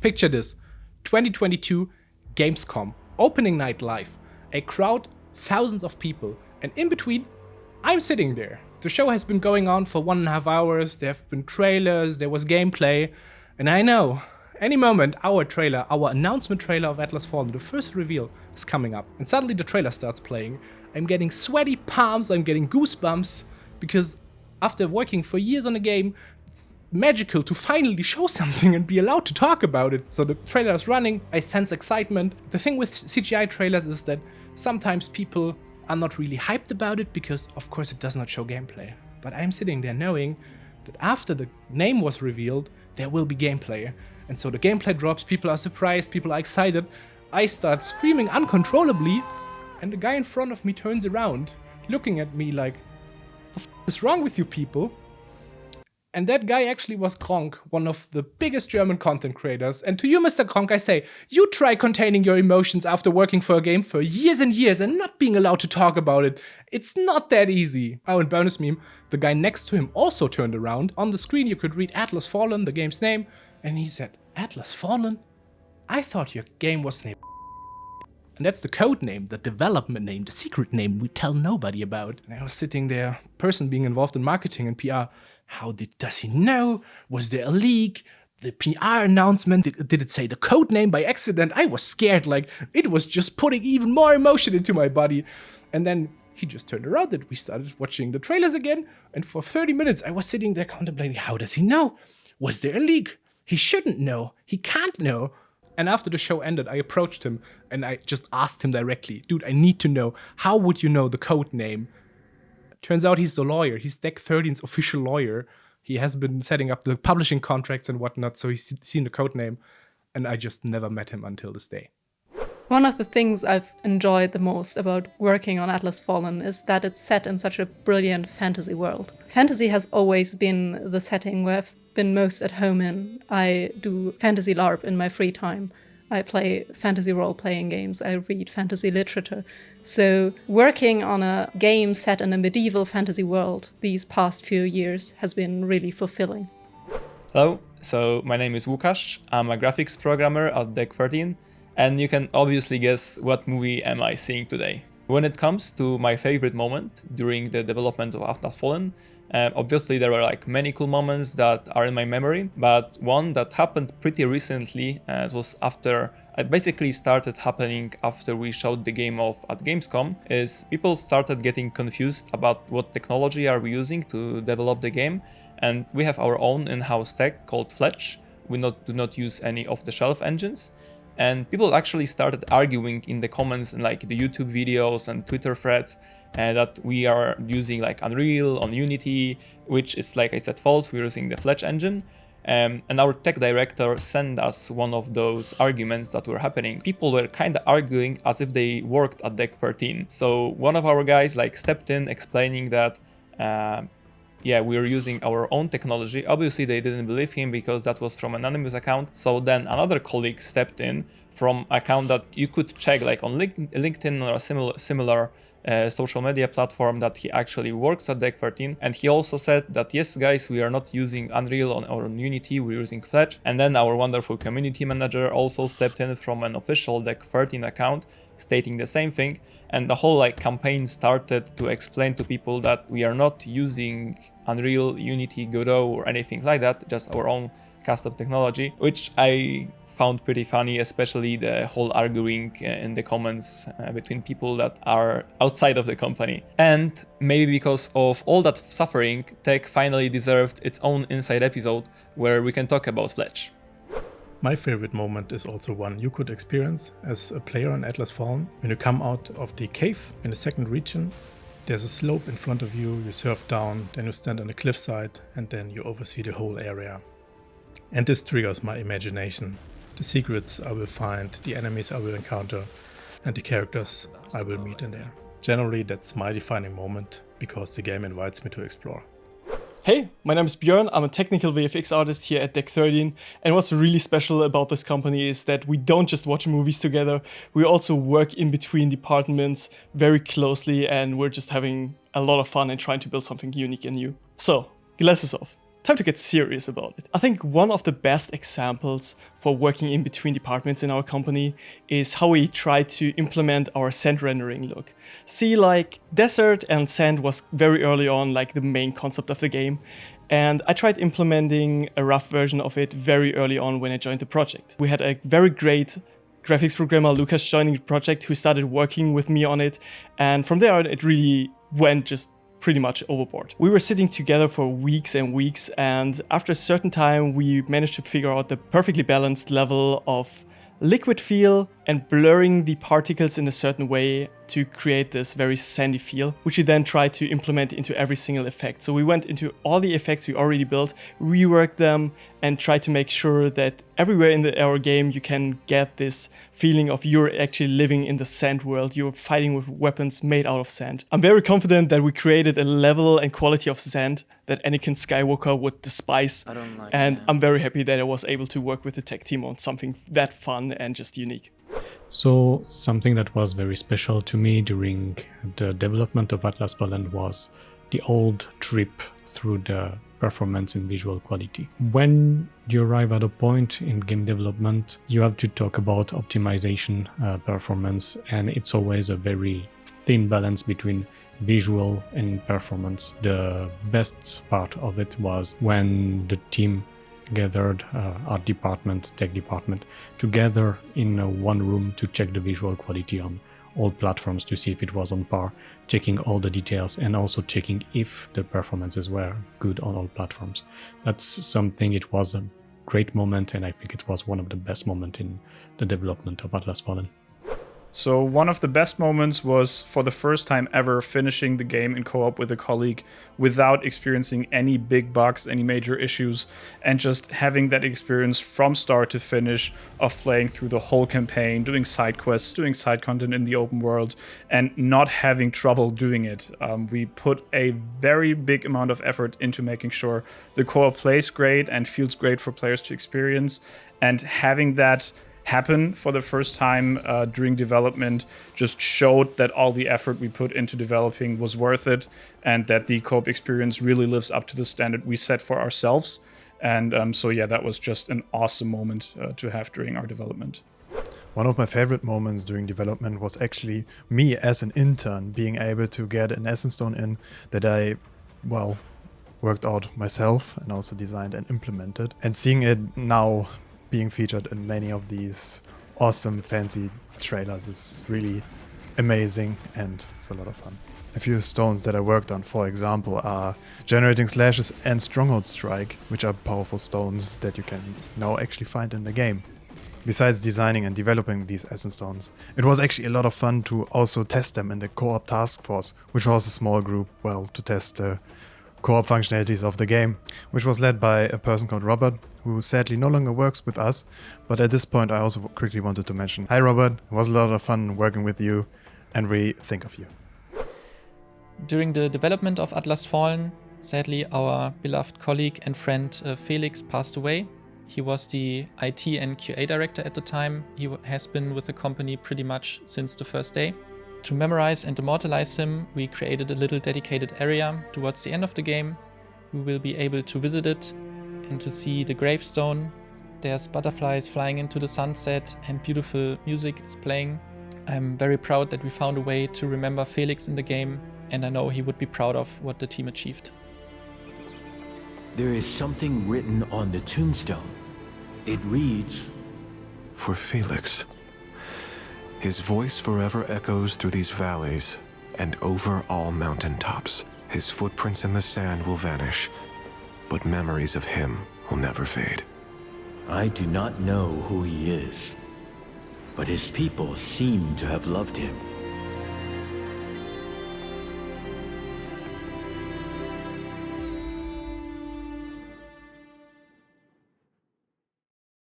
Picture this, 2022 Gamescom, opening night live, a crowd, thousands of people, and in between, I'm sitting there. The show has been going on for 1.5 hours, there have been trailers, there was gameplay, and I know, any moment our announcement trailer of Atlas Fallen, the first reveal, is coming up, and suddenly the trailer starts playing. I'm getting sweaty palms, I'm getting goosebumps, because after working for years on a game, it's magical to finally show something and be allowed to talk about it. So the trailer is running, I sense excitement. The thing with CGI trailers is that sometimes people are not really hyped about it because, of course, it does not show gameplay. But I'm sitting there knowing that after the name was revealed, there will be gameplay. And so the gameplay drops, people are surprised, people are excited. I start screaming uncontrollably, and the guy in front of me turns around, looking at me like, what the f is wrong with you people? And that guy actually was Gronk, one of the biggest German content creators. And to you, Mr. Gronk, I say, you try containing your emotions after working for a game for years and years and not being allowed to talk about it. It's not that easy. Oh, and bonus meme, the guy next to him also turned around. On the screen, you could read Atlas Fallen, the game's name. And he said, Atlas Fallen? I thought your game was named. And that's the code name, the development name, the secret name we tell nobody about. And I was sitting there, person being involved in marketing and PR. How does he know? Was there a leak? The PR announcement, did it say the code name by accident? I was scared, like it was just putting even more emotion into my body. And then he just turned around and we started watching the trailers again. And for 30 minutes, I was sitting there contemplating, how does he know? Was there a leak? He shouldn't know. He can't know. And after the show ended, I approached him and I just asked him directly, dude, I need to know, how would you know the code name? Turns out he's a lawyer. He's Deck13's official lawyer. He has been setting up the publishing contracts and whatnot, so he's seen the code name. And I just never met him until this day. One of the things I've enjoyed the most about working on Atlas Fallen is that it's set in such a brilliant fantasy world. Fantasy has always been the setting where I've been most at home in. I do fantasy LARP in my free time. I play fantasy role-playing games. I read fantasy literature. So working on a game set in a medieval fantasy world these past few years has been really fulfilling. Hello, so my name is Łukasz. I'm a graphics programmer at Deck13, and you can obviously guess what movie am I seeing today. When it comes to my favorite moment during the development of Atlas Fallen, obviously there were like many cool moments that are in my memory, but one that happened pretty recently, it was after, it basically started happening after we showed the game off at Gamescom, is people started getting confused about what technology are we using to develop the game, and we have our own in-house tech called FLEDGE. We do not use any off-the-shelf engines. And people actually started arguing in the comments and like the YouTube videos and Twitter threads that we are using like Unreal on Unity, which is, like I said, false. We're using the FLEDGE engine. And our tech director sent us one of those arguments that were happening. People were kind of arguing as if they worked at Deck13. So one of our guys like stepped in explaining that yeah, we're using our own technology. Obviously, they didn't believe him because that was from an anonymous account. So then another colleague stepped in from an account that you could check like on LinkedIn or a similar social media platform that he actually works at Deck13. And he also said that, yes, guys, we are not using Unreal or on Unity, we're using FLEDGE. And then our wonderful community manager also stepped in from an official Deck13 account, stating the same thing. And the whole like campaign started to explain to people that we are not using Unreal, Unity, Godot or anything like that, just our own custom technology, which I found pretty funny, especially the whole arguing in the comments between people that are outside of the company. And maybe because of all that suffering, tech finally deserved its own Inside episode where we can talk about FLEDGE. My favorite moment is also one you could experience as a player in Atlas Fallen. When you come out of the cave in the second region, there's a slope in front of you, you surf down, then you stand on a cliffside, and then you oversee the whole area. And this triggers my imagination. The secrets I will find, the enemies I will encounter, and the characters I will meet in there. Generally, that's my defining moment, because the game invites me to explore. Hey, my name is Björn, I'm a technical VFX artist here at Deck13, and what's really special about this company is that we don't just watch movies together, we also work in between departments very closely, and we're just having a lot of fun and trying to build something unique and new. So, glasses off. time to get serious about it. I think one of the best examples for working in between departments in our company is how we try to implement our sand rendering look. See, like, desert and sand was very early on like the main concept of the game, and I tried implementing a rough version of it very early on when I joined the project. We had a very great graphics programmer, Lucas, joining the project, who started working with me on it, and from there on it really went just pretty much overboard. We were sitting together for weeks and weeks, and after a certain time we managed to figure out the perfectly balanced level of liquid feel and blurring the particles in a certain way to create this very sandy feel, which we then tried to implement into every single effect. So we went into all the effects we already built, reworked them, and tried to make sure that everywhere in our game you can get this feeling of you're actually living in the sand world, you're fighting with weapons made out of sand. I'm very confident that we created a level and quality of sand that Anakin Skywalker would despise, and sand. I'm very happy that I was able to work with the tech team on something that fun and just unique. So something that was very special to me during the development of Atlas Fallen was the old trip through the performance and visual quality. When you arrive at a point in game development, you have to talk about optimization, performance, and it's always a very thin balance between visual and performance. The best part of it was when the team gathered, art department, tech department, together in one room to check the visual quality on all platforms to see if it was on par, checking all the details and also checking if the performances were good on all platforms. That's something, it was a great moment, and I think it was one of the best moments in the development of Atlas Fallen. So one of the best moments was for the first time ever finishing the game in co-op with a colleague without experiencing any big bugs, any major issues, and just having that experience from start to finish of playing through the whole campaign, doing side quests, doing side content in the open world, and not having trouble doing it. We put a very big amount of effort into making sure the co-op plays great and feels great for players to experience, and having that happen for the first time during development just showed that all the effort we put into developing was worth it, and that the co-op experience really lives up to the standard we set for ourselves. And so yeah, that was just an awesome moment to have during our development. One of my favorite moments during development was actually me as an intern being able to get an Essence Stone in that I, well, worked out myself and also designed and implemented, and seeing it now being featured in many of these awesome fancy trailers is really amazing, and it's a lot of fun. A few stones that I worked on, for example, are Generating Slashes and Stronghold Strike, which are powerful stones that you can now actually find in the game. Besides designing and developing these Essence Stones, it was actually a lot of fun to also test them in the co-op task force, which was a small group, well, to test the co-op functionalities of the game, which was led by a person called Robert, who sadly no longer works with us. But at this point I also quickly wanted to mention, hi Robert, it was a lot of fun working with you, and we think of you. During the development of Atlas Fallen, sadly our beloved colleague and friend Felix passed away. He was the IT and QA director at the time. He has been with the company pretty much since the first day. To memorize and immortalize him, we created a little dedicated area towards the end of the game. We will be able to visit it and to see the gravestone. There's butterflies flying into the sunset and beautiful music is playing. I'm very proud that we found a way to remember Felix in the game, and I know he would be proud of what the team achieved. There is something written on the tombstone. It reads, "For Felix. His voice forever echoes through these valleys and over all mountaintops. His footprints in the sand will vanish, but memories of him will never fade." I do not know who he is, but his people seem to have loved him.